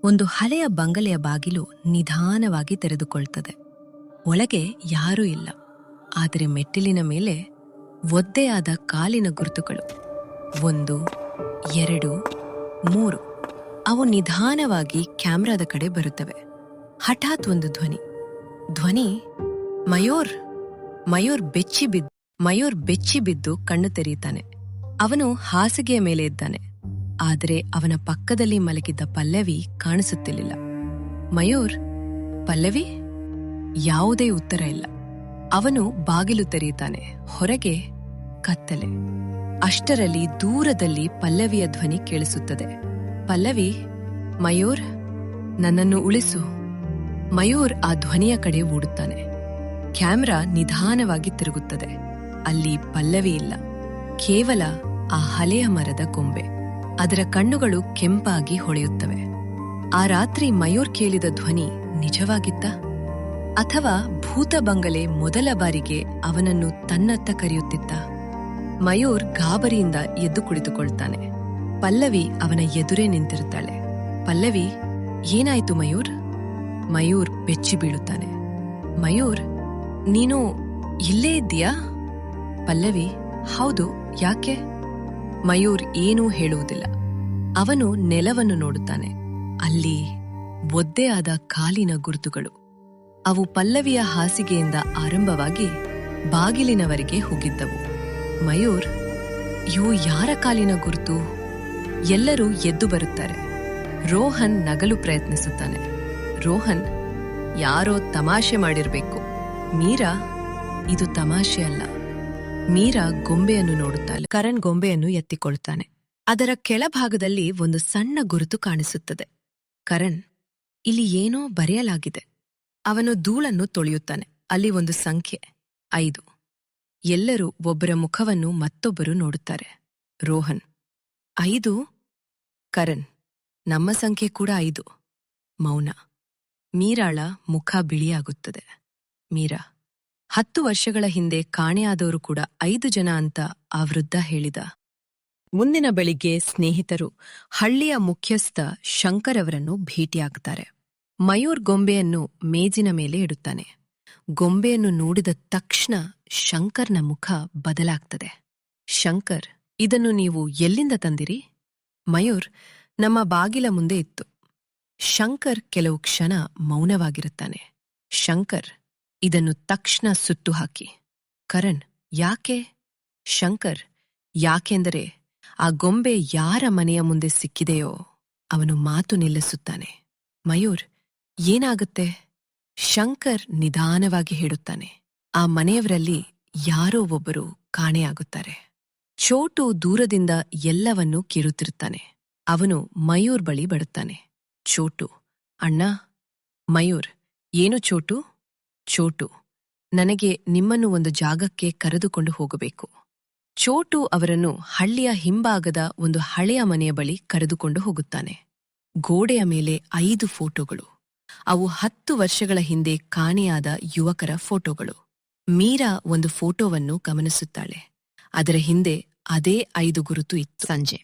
ಒಂದು ಹಳೆಯ ಬಂಗಲೆಯ ಬಾಗಿಲು ನಿಧಾನವಾಗಿ ತೆರೆದುಕೊಳ್ತದೆ. ಒಳಗೆ ಯಾರೂ ಇಲ್ಲ. ಆದರೆ ಮೆಟ್ಟಿಲಿನ ಮೇಲೆ ಒದ್ದೆಯಾದ ಕಾಲಿನ ಗುರುತುಗಳು. 1, 2, 3. ಅವು ನಿಧಾನವಾಗಿ ಕ್ಯಾಮ್ರಾದ ಕಡೆ ಬರುತ್ತವೆ. ಹಠಾತ್ ಒಂದು ಧ್ವನಿ ಮಯೂರ್. ಮಯೂರ್ ಬೆಚ್ಚಿ ಬಿದ್ದು ಕಣ್ಣು ತೆರೆಯುತ್ತಾನೆ. ಅವನು ಹಾಸಿಗೆಯ ಮೇಲೆ ಇದ್ದಾನೆ. ಆದರೆ ಅವನ ಪಕ್ಕದಲ್ಲಿ ಮಲಗಿದ್ದ ಪಲ್ಲವಿ ಕಾಣಿಸುತ್ತಿರಲಿಲ್ಲ. ಮಯೂರ್, ಪಲ್ಲವಿ? ಯಾವುದೇ ಉತ್ತರ ಇಲ್ಲ. ಅವನು ಬಾಗಿಲು ತೆರೆಯುತ್ತಾನೆ. ಹೊರಗೆ ಕತ್ತಲೆ. ಅಷ್ಟರಲ್ಲಿ ದೂರದಲ್ಲಿ ಪಲ್ಲವಿಯ ಧ್ವನಿ ಕೇಳಿಸುತ್ತದೆ. ಪಲ್ಲವಿ, ಮಯೂರ್, ನನ್ನನ್ನು ಉಳಿಸು. ಮಯೂರ್ ಆ ಧ್ವನಿಯ ಕಡೆ ಓಡುತ್ತಾನೆ. ಕ್ಯಾಮ್ರಾ ನಿಧಾನವಾಗಿ ತಿರುಗುತ್ತದೆ. ಅಲ್ಲಿ ಪಲ್ಲವಿ ಇಲ್ಲ, ಕೇವಲ ಆ ಹಳೆಯ ಮರದ ಕೊಂಬೆ. ಅದರ ಕಣ್ಣುಗಳು ಕೆಂಪಾಗಿ ಹೊಳೆಯುತ್ತವೆ. ಆ ರಾತ್ರಿ ಮಯೂರ್ ಕೇಳಿದ ಧ್ವನಿ ನಿಜವಾಗಿತ್ತ? ಅಥವಾ ಭೂತ ಬಂಗಲೆ ಮೊದಲ ಬಾರಿಗೆ ಅವನನ್ನು ತನ್ನತ್ತ ಕರೆಯುತ್ತಿತ್ತ? ಮಯೂರ್ ಗಾಬರಿಯಿಂದ ಎದ್ದು ಕುಳಿತುಕೊಳ್ತಾನೆ. ಪಲ್ಲವಿ ಅವನ ಎದುರೇ ನಿಂತಿರುತ್ತಾಳೆ. ಪಲ್ಲವಿ, ಏನಾಯ್ತು ಮಯೂರ್? ಮಯೂರ್ ಬೆಚ್ಚಿ ಬೀಳುತ್ತಾನೆ. ಮಯೂರ್, ನೀನು ಇಲ್ಲೇ ಇದ್ದೀಯಾ? ಪಲ್ಲವಿ, ಹೌದು, ಯಾಕೆ? ಮಯೂರ್ ಏನೂ ಹೇಳುವುದಿಲ್ಲ. ಅವನು ನೆಲವನ್ನು ನೋಡುತ್ತಾನೆ. ಅಲ್ಲಿ ಒದ್ದೆಯಾದ ಕಾಲಿನ ಗುರುತುಗಳು. ಅವು ಪಲ್ಲವಿಯ ಹಾಸಿಗೆಯಿಂದ ಆರಂಭವಾಗಿ ಬಾಗಿಲಿನವರೆಗೆ ಹೋಗಿದ್ದವು. ಮಯೂರ್, ಇವು ಯಾರ ಕಾಲಿನ ಗುರುತು? ಎಲ್ಲರೂ ಎದ್ದು ಬರುತ್ತಾರೆ. ರೋಹನ್ ನಗಲು ಪ್ರಯತ್ನಿಸುತ್ತಾನೆ. ರೋಹನ್, ಯಾರೋ ತಮಾಷೆ ಮಾಡಿರ್ಬೇಕು. ಮೀರಾ, ಇದು ತಮಾಷೆ ಅಲ್ಲ. ಮೀರಾ ಗೊಂಬೆಯನ್ನು ನೋಡುತ್ತಾಳೆ. ಕರಣ್ ಗೊಂಬೆಯನ್ನು ಎತ್ತಿಕೊಳ್ತಾನೆ. ಅದರ ಕೆಳಭಾಗದಲ್ಲಿ ಒಂದು ಸಣ್ಣ ಗುರುತು ಕಾಣಿಸುತ್ತದೆ. ಕರಣ್, ಇಲ್ಲಿ ಏನೋ ಬರೆಯಲಾಗಿದೆ. ಅವನು ಧೂಳನ್ನು ತೊಳೆಯುತ್ತಾನೆ. ಅಲ್ಲಿ ಒಂದು ಸಂಖ್ಯೆ 5. ಎಲ್ಲರೂ ಒಬ್ಬರ ಮುಖವನ್ನು ಮತ್ತೊಬ್ಬರು ನೋಡುತ್ತಾರೆ. ರೋಹನ್, 5? ಕರಣ್, ನಮ್ಮ ಸಂಖ್ಯೆ ಕೂಡ 5. ಮೌನ. ಮೀರಾಳ ಮುಖ ಬಿಳಿಯಾಗುತ್ತದೆ. ಮೀರಾ, 10 ವರ್ಷಗಳ ಹಿಂದೆ ಕಾಣೆಯಾದವರು ಕೂಡ 5 ಜನ ಅಂತ ಆ ವೃದ್ಧ ಹೇಳಿದ. ಮುಂದಿನ ಬೆಳಿಗ್ಗೆ ಸ್ನೇಹಿತರು ಹಳ್ಳಿಯ ಮುಖ್ಯಸ್ಥ ಶಂಕರ್ ಅವರನ್ನು ಭೇಟಿಯಾಗುತ್ತಾರೆ. ಮಯೂರ್ ಗೊಂಬೆಯನ್ನು ಮೇಜಿನ ಮೇಲೆ ಇಡುತ್ತಾನೆ. ಗೊಂಬೆಯನ್ನು ನೋಡಿದ ತಕ್ಷಣ ಶಂಕರ್ನ ಮುಖ ಬದಲಾಗ್ತದೆ. ಶಂಕರ್, ಇದನ್ನು ನೀವು ಎಲ್ಲಿಂದ ತಂದಿರಿ? ಮಯೂರ್, ನಮ್ಮ ಬಾಗಿಲ ಮುಂದೆ ಇತ್ತು. ಶಂಕರ್ ಕೆಲವು ಕ್ಷಣ ಮೌನವಾಗಿರುತ್ತಾನೆ. ಶಂಕರ್, ಇದನ್ನು ತಕ್ಷಣ ಸುಟ್ಟು ಹಾಕಿ. ಕರಣ್, ಯಾಕೆ? ಶಂಕರ್, ಯಾಕೆಂದರೆ ಆ ಗೊಂಬೆ ಯಾರ ಮನೆಯ ಮುಂದೆ ಸಿಕ್ಕಿದೆಯೋ ಅವನು ಮಾತು ನಿಲ್ಲಿಸುತ್ತಾನೆ. ಮಯೂರ್, ಏನಾಗುತ್ತೆ? ಶಂಕರ್ ನಿಧಾನವಾಗಿ ಹೇಳುತ್ತಾನೆ. ಆ ಮನೆಯವರಲ್ಲಿ ಯಾರೋ ಒಬ್ಬರು ಕಾಣೆಯಾಗುತ್ತಾರೆ. ಚೋಟು ದೂರದಿಂದ ಎಲ್ಲವನ್ನೂ ಕೇಳುತ್ತಿರುತ್ತಾನೆ. ಅವನು ಮಯೂರ್ ಬಳಿ ಬರುತ್ತಾನೆ. ಚೋಟು, ಅಣ್ಣ. ಮಯೂರ್, ಏನು ಚೋಟು? ಚೋಟು, ನನಗೆ ನಿಮ್ಮನ್ನು ಒಂದು ಜಾಗಕ್ಕೆ ಕರೆದುಕೊಂಡು ಹೋಗಬೇಕು. ಚೋಟು ಅವರನ್ನು ಹಳ್ಳಿಯ ಹಿಂಭಾಗದ ಒಂದು ಹಳೆಯ ಮನೆಯ ಬಳಿ ಕರೆದುಕೊಂಡು ಹೋಗುತ್ತಾನೆ. ಗೋಡೆಯ ಮೇಲೆ 5 ಫೋಟೋಗಳು. ಅವು 10 ವರ್ಷಗಳ ಹಿಂದೆ ಕಾಣೆಯಾದ ಯುವಕರ ಫೋಟೋಗಳು. ಮೀರಾ ಒಂದು ಫೋಟೋವನ್ನು ಗಮನಿಸುತ್ತಾಳೆ. ಅದರ ಹಿಂದೆ ಅದೇ 5 ಗುರುತು ಇತ್ತು. ಸಂಜೆ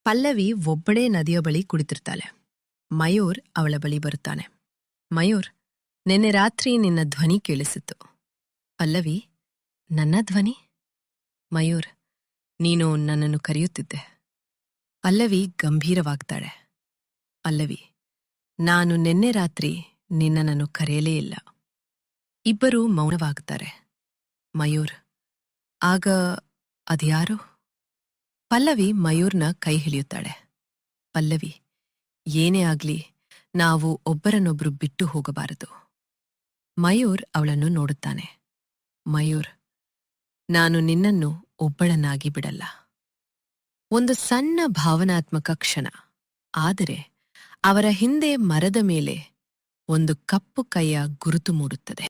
ಪಲ್ಲವಿ ಒಬ್ಬಳೇ ನದಿಯ ಬಳಿ ಕುಳಿತಿರ್ತಾಳೆ. ಮಯೂರ್ ಅವಳ ಬಳಿ ಬರುತ್ತಾನೆ. ಮಯೂರ್, ನಿನ್ನೆ ರಾತ್ರಿ ನಿನ್ನ ಧ್ವನಿ ಕೇಳಿಸಿತ್ತು. ಪಲ್ಲವಿ, ನನ್ನ ಧ್ವನಿ? ಮಯೂರ್, ನೀನು ನನ್ನನ್ನು ಕರೆಯುತ್ತಿದ್ದೆ. ಪಲ್ಲವಿ ಗಂಭೀರವಾಗ್ತಾಳೆ. ಪಲ್ಲವಿ, ನಾನು ನಿನ್ನೆ ರಾತ್ರಿ ನಿನ್ನನ್ನು ಕರೆಯಲೇ ಇಲ್ಲ. ಇಬ್ಬರೂ ಮೌನವಾಗುತ್ತಾರೆ. ಮಯೂರ್, ಆಗ ಅದ್ಯಾರು? ಪಲ್ಲವಿ ಮಯೂರ್ನ ಕೈ ಹಿಡಿಯುತ್ತಾಳೆ. ಪಲ್ಲವಿ, ಏನೇ ಆಗ್ಲಿ ನಾವು ಒಬ್ಬರನ್ನೊಬ್ಬರು ಬಿಟ್ಟು ಹೋಗಬಾರದು. ಮಯೂರ್ ಅವಳನ್ನು ನೋಡುತ್ತಾನೆ. ಮಯೂರ್, ನಾನು ನಿನ್ನನ್ನು ಒಬ್ಬಳನ್ನಾಗಿ ಬಿಡಲ್ಲ. ಒಂದು ಸಣ್ಣ ಭಾವನಾತ್ಮಕ ಕ್ಷಣ. ಆದರೆ ಅವರ ಹಿಂದೆ ಮರದ ಮೇಲೆ ಒಂದು ಕಪ್ಪು ಕೈಯ ಗುರುತು ಮೂಡುತ್ತದೆ.